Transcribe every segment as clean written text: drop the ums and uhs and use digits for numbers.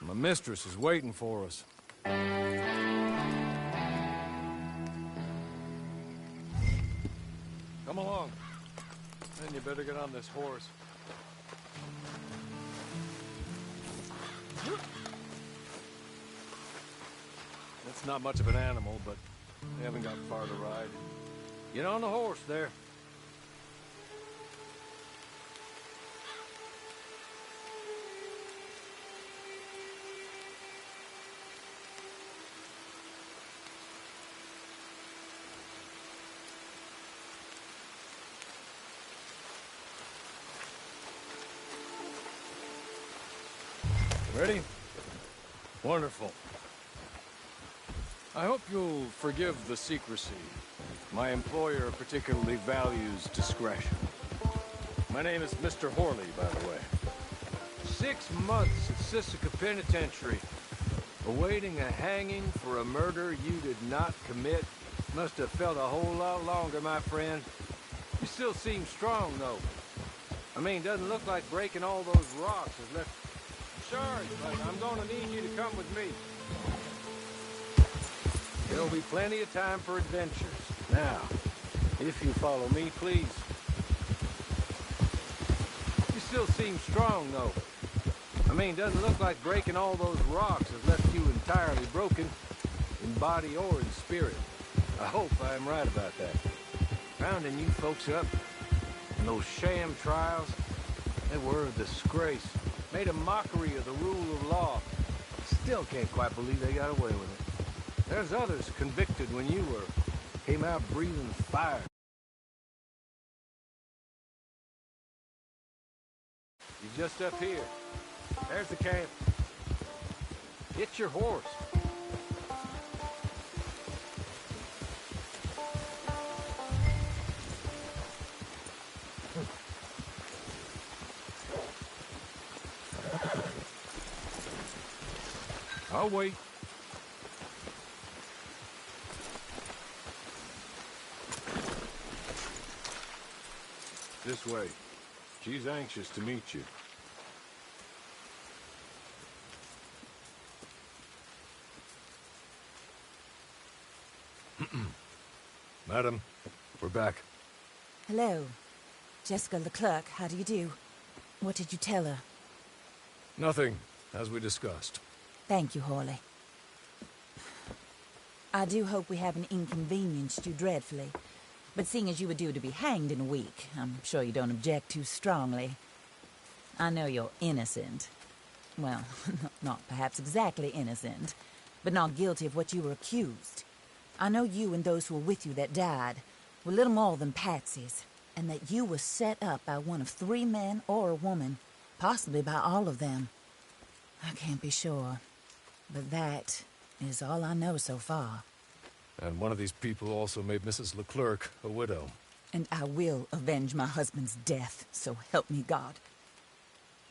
My mistress is waiting for us. Come along. Then you better get on this horse. It's not much of an animal, but they haven't got far to ride. Get on the horse there. Ready? Wonderful. I hope you'll forgive the secrecy. My employer particularly values discretion. My name is Mr. Horley, by the way. 6 months at Sisika Penitentiary, awaiting a hanging for a murder you did not commit. Must have felt a whole lot longer, my friend. You still seem strong, though. I mean, doesn't look like breaking all those rocks has left... Sorry, but I'm gonna need you to come with me. There'll be plenty of time for adventures. Now, if you follow me, please. You still seem strong, though. I mean, doesn't look like breaking all those rocks has left you entirely broken, in body or in spirit. I hope I'm right about that. Rounding you folks up, and those sham trials, they were a disgrace. Made a mockery of the rule of law. Still can't quite believe they got away with it. There's others convicted when you were. Came out breathing fire. You're just up here. There's the camp. Get your horse. I'll wait. This way. She's anxious to meet you. Madam, we're back. Hello. Jessica Leclerc, how do you do? What did you tell her? Nothing, as we discussed. Thank you, Horley. I do hope we haven't inconvenienced you dreadfully. But seeing as you were due to be hanged in a week, I'm sure you don't object too strongly. I know you're innocent. Well, not perhaps exactly innocent, but not guilty of what you were accused. I know you and those who were with you that died were little more than patsies, and that you were set up by one of 3 men or a woman, possibly by all of them. I can't be sure, but that is all I know so far. And one of these people also made Mrs. Leclerc a widow. And I will avenge my husband's death, so help me God.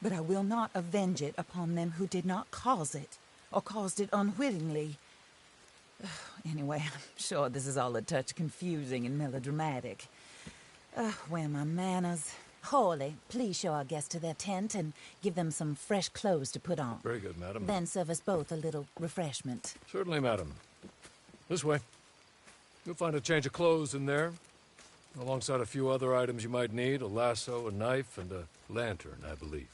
But I will not avenge it upon them who did not cause it, or caused it unwittingly. Anyway, I'm sure this is all a touch confusing and melodramatic. Where are my manners? Horley, please show our guests to their tent and give them some fresh clothes to put on. Very good, madam. Then serve us both a little refreshment. Certainly, madam. This way. You'll find a change of clothes in there, alongside a few other items you might need, a lasso, a knife, and a lantern, I believe.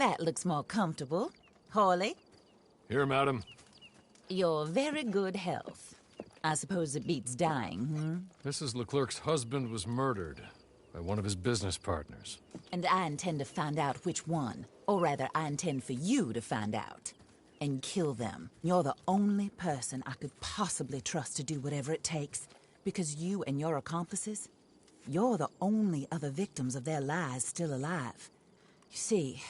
That looks more comfortable. Hawley, Here, madam. your very good health. I suppose it beats dying, Mrs. Leclerc's husband was murdered by one of his business partners. And I intend to find out which one. Or rather, I intend for you to find out. And kill them. You're the only person I could possibly trust to do whatever it takes. Because you and your accomplices, you're the only other victims of their lies still alive. You see,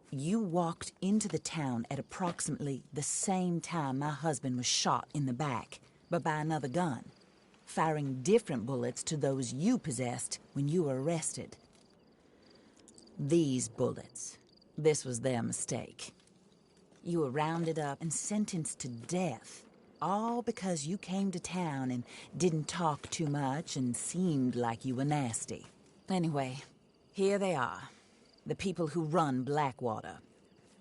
you walked into the town at approximately the same time my husband was shot in the back, but by another gun, firing different bullets to those you possessed when you were arrested. These bullets, this was their mistake. You were rounded up and sentenced to death, all because you came to town and didn't talk too much and seemed like you were nasty. Anyway, here they are, the people who run Blackwater.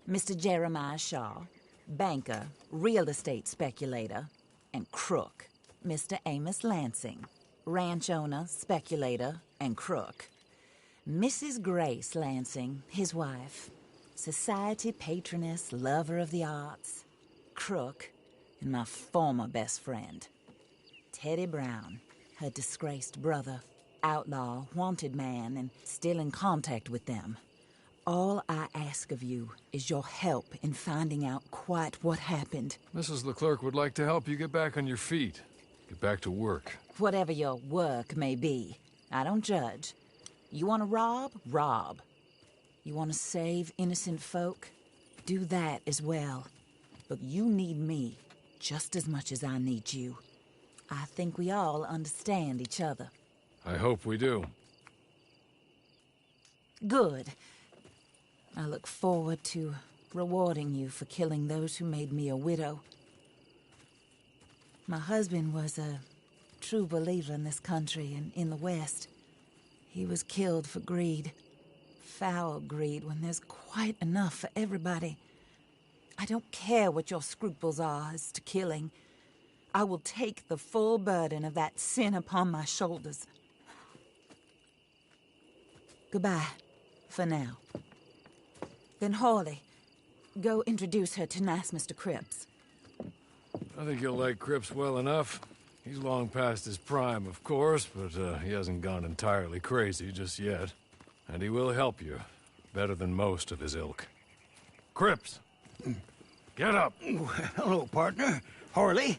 Mr. Jeremiah Shaw, banker, real estate speculator, and crook. Mr. Amos Lansing, ranch owner, speculator, and crook. Mrs. Grace Lansing, his wife, society patroness, lover of the arts, crook, and my former best friend. Teddy Brown, her disgraced brother, outlaw, wanted man, and still in contact with them. All I ask of you is your help in finding out quite what happened. Mrs. Leclerc would like to help you get back on your feet. Get back to work. Whatever your work may be, I don't judge. You want to rob? Rob. You want to save innocent folk? Do that as well. But you need me just as much as I need you. I think we all understand each other. I hope we do. Good. I look forward to rewarding you for killing those who made me a widow. My husband was a true believer in this country and in the West. He was killed for greed. Foul greed when there's quite enough for everybody. I don't care what your scruples are as to killing. I will take the full burden of that sin upon my shoulders. Goodbye, for now. Then Hawley, go introduce her to nice Mr. Cripps. I think you'll like Cripps well enough. He's long past his prime, of course, but he hasn't gone entirely crazy just yet. And he will help you, better than most of his ilk. Cripps! Get up! Hello, partner. Harley.